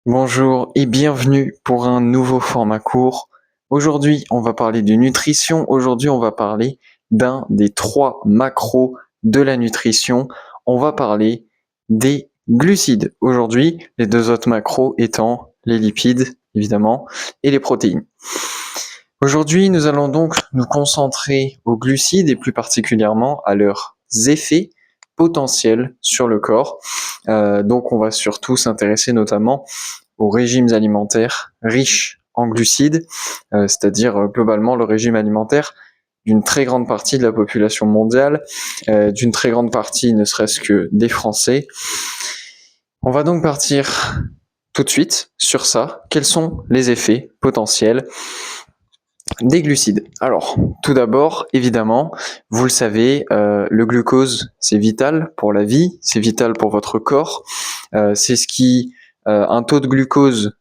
Bonjour et bienvenue pour un nouveau format court. Aujourd'hui, on va parler de nutrition. Aujourd'hui, on va parler d'un des 3 macros de la nutrition. On va parler des glucides. Aujourd'hui, les 2 autres macros étant les lipides, évidemment, et les protéines. Aujourd'hui, nous allons donc nous concentrer aux glucides et plus particulièrement à leurs effets potentiels sur le corps. Donc, on va surtout s'intéresser notamment aux régimes alimentaires riches en glucides, c'est-à-dire globalement le régime alimentaire d'une très grande partie de la population mondiale, d'une très grande partie ne serait-ce que des Français. On va donc partir tout de suite sur ça. Quels sont les effets potentiels des glucides? Alors, tout d'abord, évidemment, vous le savez, le glucose, c'est vital pour la vie, c'est vital pour votre corps. C'est ce qui, un taux de glucose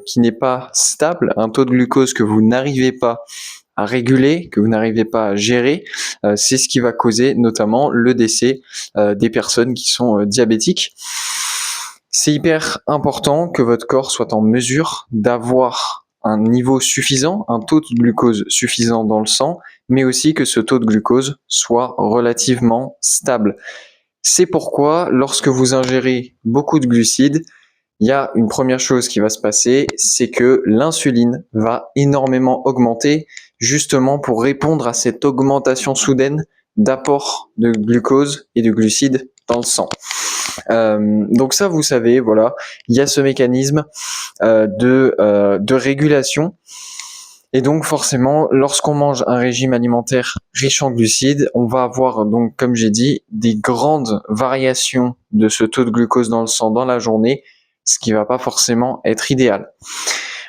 qui n'est pas stable, un taux de glucose que vous n'arrivez pas à réguler, que vous n'arrivez pas à gérer, c'est ce qui va causer notamment le décès des personnes qui sont diabétiques. C'est hyper important que votre corps soit en mesure d'avoir un niveau suffisant, un taux de glucose suffisant dans le sang, mais aussi que ce taux de glucose soit relativement stable. C'est pourquoi, lorsque vous ingérez beaucoup de glucides, il y a une première chose qui va se passer, c'est que l'insuline va énormément augmenter, justement pour répondre à cette augmentation soudaine d'apport de glucose et de glucides dans le sang. Donc ça, vous savez, voilà, il y a ce mécanisme de régulation. Et donc forcément, lorsqu'on mange un régime alimentaire riche en glucides, on va avoir donc, comme j'ai dit, des grandes variations de ce taux de glucose dans le sang dans la journée, ce qui va pas forcément être idéal.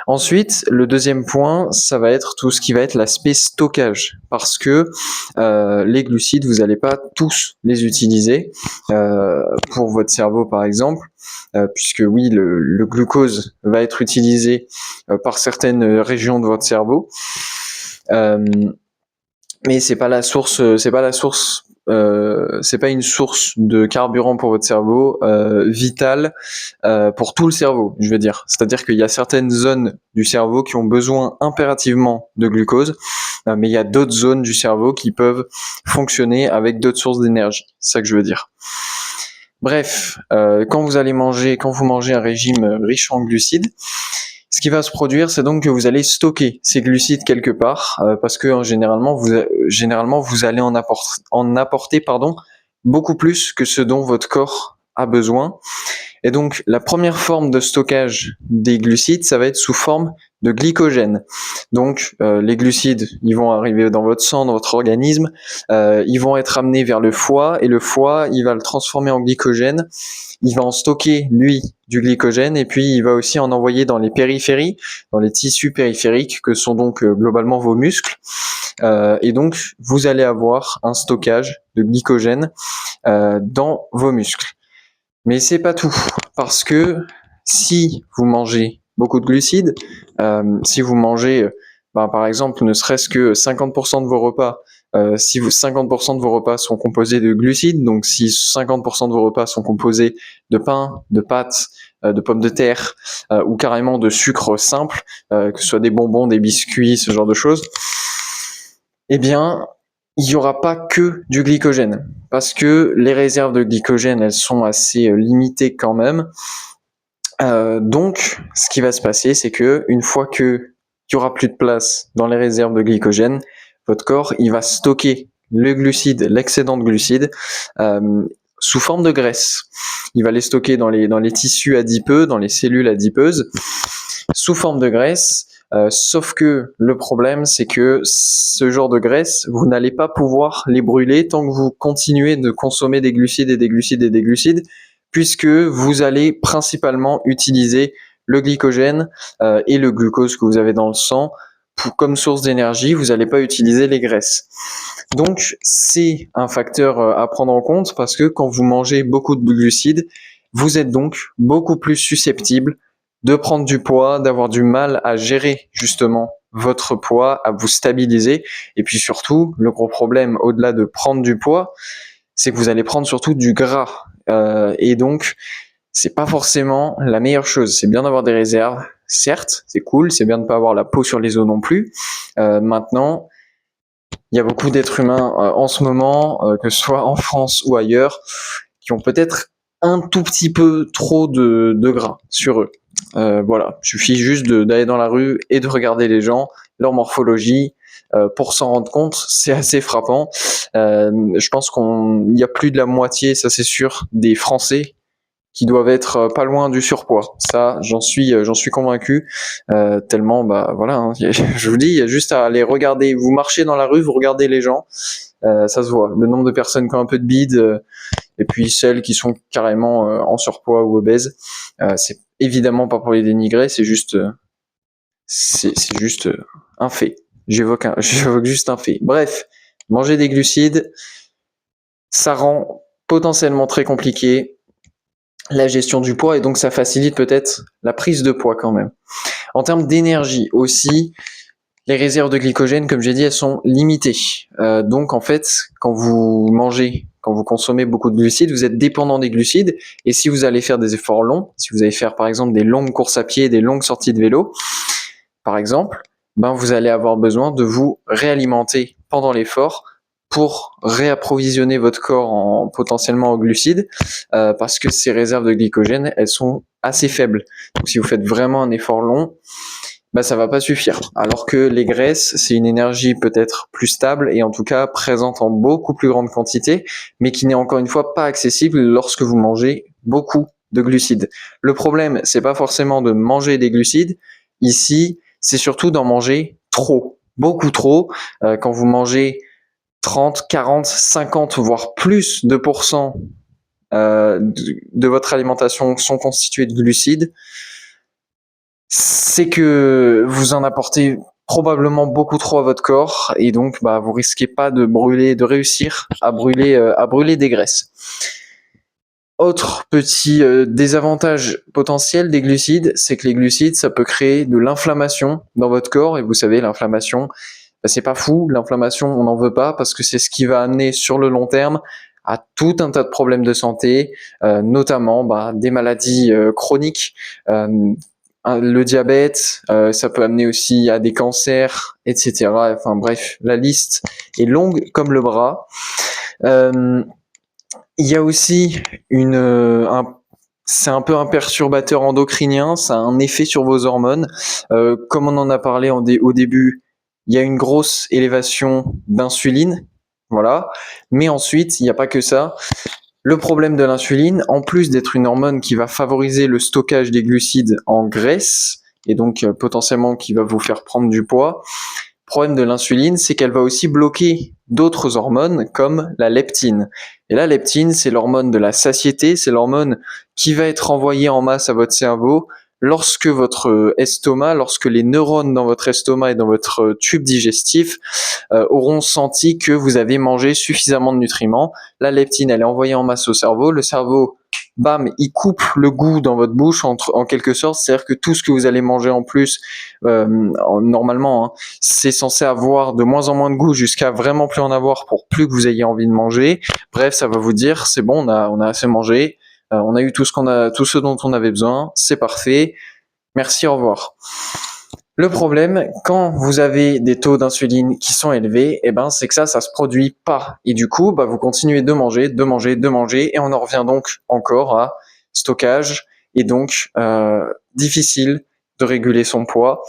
Ensuite, le deuxième point, ça va être tout ce qui va être l'aspect stockage, parce que les glucides, vous n'allez pas tous les utiliser pour votre cerveau, par exemple, puisque oui, le glucose va être utilisé par certaines régions de votre cerveau, mais c'est pas une source de carburant pour votre cerveau vitale pour tout le cerveau, je veux dire. C'est-à-dire qu'il y a certaines zones du cerveau qui ont besoin impérativement de glucose, mais il y a d'autres zones du cerveau qui peuvent fonctionner avec d'autres sources d'énergie. C'est ça que je veux dire. Bref, quand vous mangez un régime riche en glucides, ce qui va se produire, c'est donc que vous allez stocker ces glucides quelque part, parce que généralement, vous allez en apporter beaucoup plus que ce dont votre corps a besoin. Et donc, la première forme de stockage des glucides, ça va être sous forme de glycogène. Donc, les glucides, ils vont arriver dans votre sang, dans votre organisme, ils vont être amenés vers le foie, et le foie, il va le transformer en glycogène. Il va en stocker, lui, du glycogène, et puis il va aussi en envoyer dans les périphéries, dans les tissus périphériques, que sont donc globalement vos muscles. Et donc, vous allez avoir un stockage de glycogène dans vos muscles. Mais c'est pas tout, parce que si vous mangez beaucoup de glucides, si vous mangez, par exemple, ne serait-ce que 50% de vos repas, si 50% de vos repas sont composés de glucides, donc si 50% de vos repas sont composés de pain, de pâtes, de pommes de terre, ou carrément de sucre simple, que ce soit des bonbons, des biscuits, ce genre de choses, eh bien, il n'y aura pas que du glycogène, parce que les réserves de glycogène, elles sont assez limitées quand même. Donc, ce qui va se passer, c'est que une fois qu'il y aura plus de place dans les réserves de glycogène, votre corps, il va stocker le glucide, l'excédent de glucides, sous forme de graisse. Il va les stocker dans les tissus adipeux, dans les cellules adipeuses, sous forme de graisse. Sauf que le problème, c'est que ce genre de graisse, vous n'allez pas pouvoir les brûler tant que vous continuez de consommer des glucides et des glucides et des glucides, puisque vous allez principalement utiliser le glycogène et le glucose que vous avez dans le sang comme source d'énergie. Vous n'allez pas utiliser les graisses. Donc, c'est un facteur à prendre en compte, parce que quand vous mangez beaucoup de glucides, vous êtes donc beaucoup plus susceptible de prendre du poids, d'avoir du mal à gérer justement votre poids, à vous stabiliser. Et puis surtout, le gros problème, au-delà de prendre du poids, c'est que vous allez prendre surtout du gras. Et donc, c'est pas forcément la meilleure chose. C'est bien d'avoir des réserves, certes, c'est cool, c'est bien de ne pas avoir la peau sur les os non plus. Maintenant, il y a beaucoup d'êtres humains en ce moment, que ce soit en France ou ailleurs, qui ont peut-être un tout petit peu trop de gras sur eux. Voilà, il suffit juste d'aller dans la rue et de regarder les gens, leur morphologie, pour s'en rendre compte. C'est assez frappant. Je pense qu'il y a plus de la moitié, ça c'est sûr, des Français qui doivent être pas loin du surpoids. Ça, j'en suis convaincu. Tellement, bah voilà, hein, je vous dis, il y a juste à aller regarder. Vous marchez dans la rue, vous regardez les gens, ça se voit. Le nombre de personnes qui ont un peu de bide, et puis celles qui sont carrément en surpoids ou obèses. C'est évidemment pas pour les dénigrer, c'est juste, c'est juste un fait. J'évoque juste un fait. Bref, manger des glucides, ça rend potentiellement très compliqué la gestion du poids et donc ça facilite peut-être la prise de poids quand même. En termes d'énergie aussi, les réserves de glycogène, comme j'ai dit, elles sont limitées. Donc en fait, quand vous mangez, quand vous consommez beaucoup de glucides, vous êtes dépendant des glucides. Et si vous allez faire des efforts longs, si vous allez faire par exemple des longues courses à pied, des longues sorties de vélo, par exemple, ben vous allez avoir besoin de vous réalimenter pendant l'effort pour réapprovisionner votre corps en potentiellement en glucides, parce que ces réserves de glycogène, elles sont assez faibles. Donc si vous faites vraiment un effort long, bah ça va pas suffire. Alors que les graisses, c'est une énergie peut-être plus stable et en tout cas présente en beaucoup plus grande quantité, mais qui n'est encore une fois pas accessible lorsque vous mangez beaucoup de glucides. Le problème, c'est pas forcément de manger des glucides. Ici, c'est surtout d'en manger trop, beaucoup trop. Quand vous mangez 30, 40, 50, voire plus de pourcents de votre alimentation sont constitués de glucides, c'est que vous en apportez probablement beaucoup trop à votre corps et donc bah, vous risquez pas de brûler, de réussir à brûler des graisses. Autre petit désavantage potentiel des glucides, c'est que les glucides, ça peut créer de l'inflammation dans votre corps et vous savez, l'inflammation, bah, c'est pas fou. L'inflammation, on n'en veut pas parce que c'est ce qui va amener sur le long terme à tout un tas de problèmes de santé, notamment bah, des maladies chroniques, le diabète, ça peut amener aussi à des cancers, etc. Enfin bref, la liste est longue comme le bras. Il y a aussi c'est un peu un perturbateur endocrinien, ça a un effet sur vos hormones. Comme on en a parlé au début, il y a une grosse élévation d'insuline, voilà. Mais ensuite, il n'y a pas que ça. Le problème de l'insuline, en plus d'être une hormone qui va favoriser le stockage des glucides en graisse, et donc potentiellement qui va vous faire prendre du poids, le problème de l'insuline, c'est qu'elle va aussi bloquer d'autres hormones comme la leptine. Et la leptine, c'est l'hormone de la satiété, c'est l'hormone qui va être envoyée en masse à votre cerveau lorsque votre estomac, lorsque les neurones dans votre estomac et dans votre tube digestif auront senti que vous avez mangé suffisamment de nutriments. La leptine, elle est envoyée en masse au cerveau. Le cerveau, bam, il coupe le goût dans votre bouche en quelque sorte. C'est-à-dire que tout ce que vous allez manger en plus, normalement, hein, c'est censé avoir de moins en moins de goût jusqu'à vraiment plus en avoir pour plus que vous ayez envie de manger. Bref, ça va vous dire, c'est bon, on a assez mangé. On a eu tout ce dont on avait besoin, c'est parfait. Merci, au revoir. Le problème, quand vous avez des taux d'insuline qui sont élevés, eh ben, c'est que ça se produit pas. Et du coup, bah, vous continuez de manger, de manger, de manger, et on en revient donc encore à stockage, et donc difficile de réguler son poids,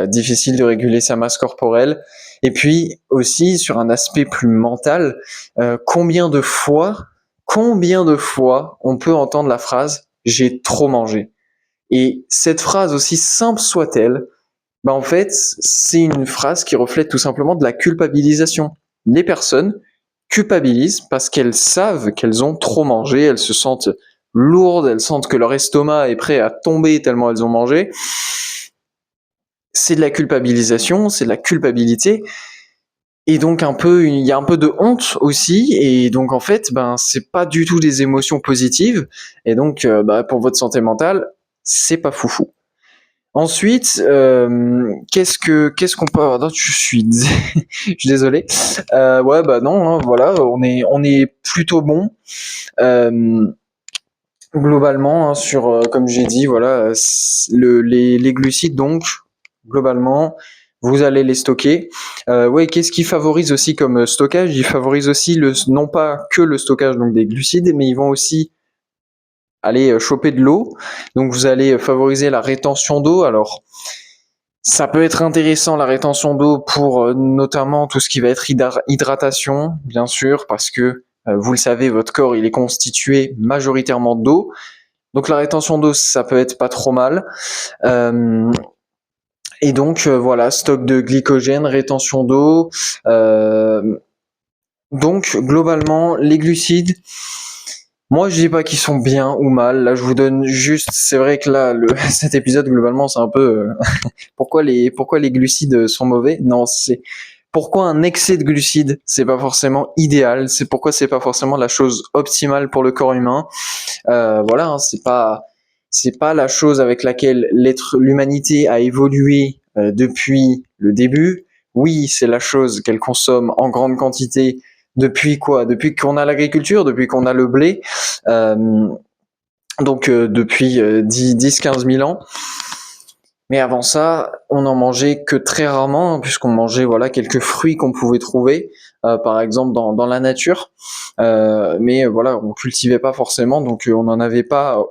difficile de réguler sa masse corporelle. Et puis aussi sur un aspect plus mental, combien de fois on peut entendre la phrase j'ai trop mangé. Et cette phrase, aussi simple soit-elle, bah en fait, c'est une phrase qui reflète tout simplement de la culpabilisation. Les personnes culpabilisent parce qu'elles savent qu'elles ont trop mangé, elles se sentent lourdes, elles sentent que leur estomac est prêt à tomber tellement elles ont mangé. C'est de la culpabilisation, c'est de la culpabilité. Et donc il y a un peu de honte aussi, et donc en fait, ben c'est pas du tout des émotions positives, et donc bah, pour votre santé mentale, c'est pas foufou. Ensuite, qu'est-ce qu'on peut avoir d'autre? Je suis désolé. Ouais, bah non, hein, voilà, on est plutôt bon. Euh, Globalement, hein, comme j'ai dit, voilà, les glucides, donc, globalement, vous allez les stocker. Ouais, qu'est-ce qui favorise aussi comme stockage? Ils favorisent aussi non pas que le stockage donc des glucides, mais ils vont aussi aller choper de l'eau. Donc vous allez favoriser la rétention d'eau. Alors ça peut être intéressant la rétention d'eau pour notamment tout ce qui va être hydratation, bien sûr, parce que vous le savez, votre corps il est constitué majoritairement d'eau. Donc la rétention d'eau, ça peut être pas trop mal. Et donc voilà, stock de glycogène, rétention d'eau. Donc globalement, les glucides, moi, je dis pas qu'ils sont bien ou mal. Là, je vous donne juste. C'est vrai que là, cet épisode globalement, c'est un peu pourquoi les glucides sont mauvais. Non, c'est pourquoi un excès de glucides, c'est pas forcément idéal. C'est pourquoi c'est pas forcément la chose optimale pour le corps humain. Voilà, hein, c'est pas la chose avec laquelle l'humanité a évolué depuis le début. Oui, c'est la chose qu'elle consomme en grande quantité depuis quoi? Depuis qu'on a l'agriculture, depuis qu'on a le blé, euh, donc depuis 10-15 000 ans. Mais avant ça, on en mangeait que très rarement, hein, puisqu'on mangeait voilà quelques fruits qu'on pouvait trouver, par exemple dans la nature. Mais voilà, on cultivait pas forcément, donc on n'avait pas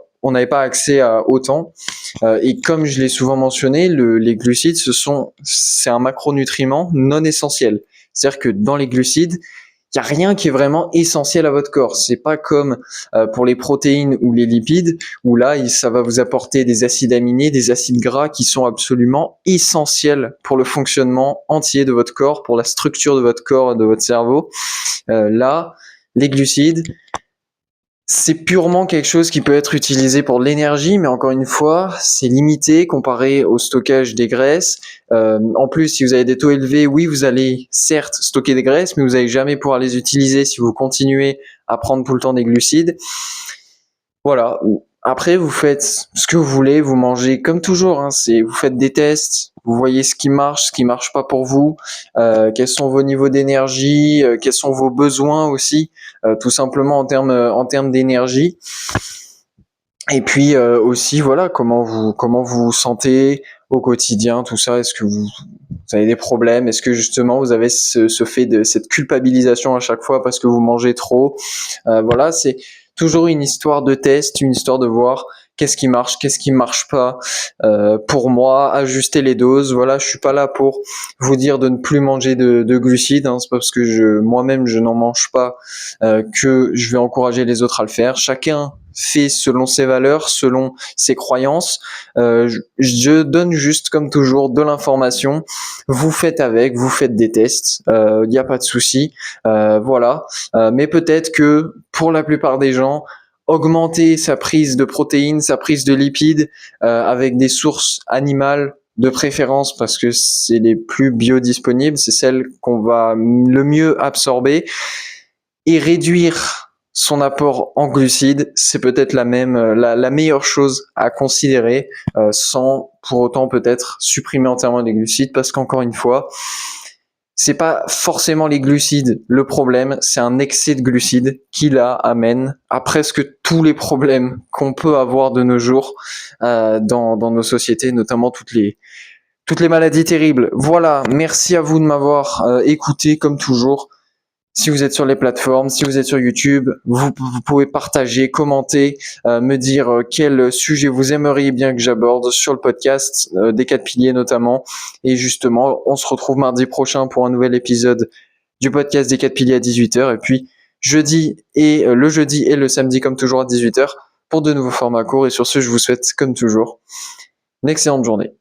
accès à autant. Et comme je l'ai souvent mentionné, les glucides, c'est un macronutriment non essentiel. C'est-à-dire que dans les glucides, il n'y a rien qui est vraiment essentiel à votre corps. C'est pas comme pour les protéines ou les lipides, où là, ça va vous apporter des acides aminés, des acides gras qui sont absolument essentiels pour le fonctionnement entier de votre corps, pour la structure de votre corps et de votre cerveau. Là, les glucides, c'est purement quelque chose qui peut être utilisé pour de l'énergie, mais encore une fois, c'est limité comparé au stockage des graisses. En plus, si vous avez des taux élevés, oui, vous allez certes stocker des graisses, mais vous n'allez jamais pouvoir les utiliser si vous continuez à prendre tout le temps des glucides. Voilà. Après, vous faites ce que vous voulez, vous mangez comme toujours. Hein, vous faites des tests, vous voyez ce qui marche pas pour vous, quels sont vos niveaux d'énergie, quels sont vos besoins aussi, tout simplement en termes d'énergie. Et puis aussi, voilà, comment vous sentez au quotidien, tout ça. Est-ce que vous avez des problèmes? Est-ce que justement vous avez ce fait de cette culpabilisation à chaque fois parce que vous mangez trop? Voilà, c'est toujours une histoire de test, une histoire de voir qu'est-ce qui marche pas pour moi, ajuster les doses. Voilà, je suis pas là pour vous dire de ne plus manger de glucides. Hein, c'est pas parce que moi-même je n'en mange pas que je vais encourager les autres à le faire. Chacun fait selon ses valeurs, selon ses croyances. Je donne juste comme toujours de l'information. Vous faites avec, vous faites des tests. Il n'y a pas de souci. Voilà. Mais peut-être que pour la plupart des gens, augmenter sa prise de protéines, sa prise de lipides avec des sources animales de préférence parce que c'est les plus biodisponibles, c'est celles qu'on va le mieux absorber, et réduire son apport en glucides, c'est peut-être la meilleure chose à considérer sans pour autant peut-être supprimer entièrement les glucides parce qu'encore une fois, c'est pas forcément les glucides le problème, c'est un excès de glucides qui là amène à presque tous les problèmes qu'on peut avoir de nos jours dans nos sociétés, notamment toutes les maladies terribles. Voilà, merci à vous de m'avoir écouté comme toujours. Si vous êtes sur les plateformes, si vous êtes sur YouTube, vous pouvez partager, commenter, me dire quel sujet vous aimeriez bien que j'aborde sur le podcast, des 4 piliers notamment. Et justement, on se retrouve mardi prochain pour un nouvel épisode du podcast des 4 piliers à 18h. Et puis le jeudi et le samedi comme toujours à 18h pour de nouveaux formats courts. Et sur ce, je vous souhaite comme toujours une excellente journée.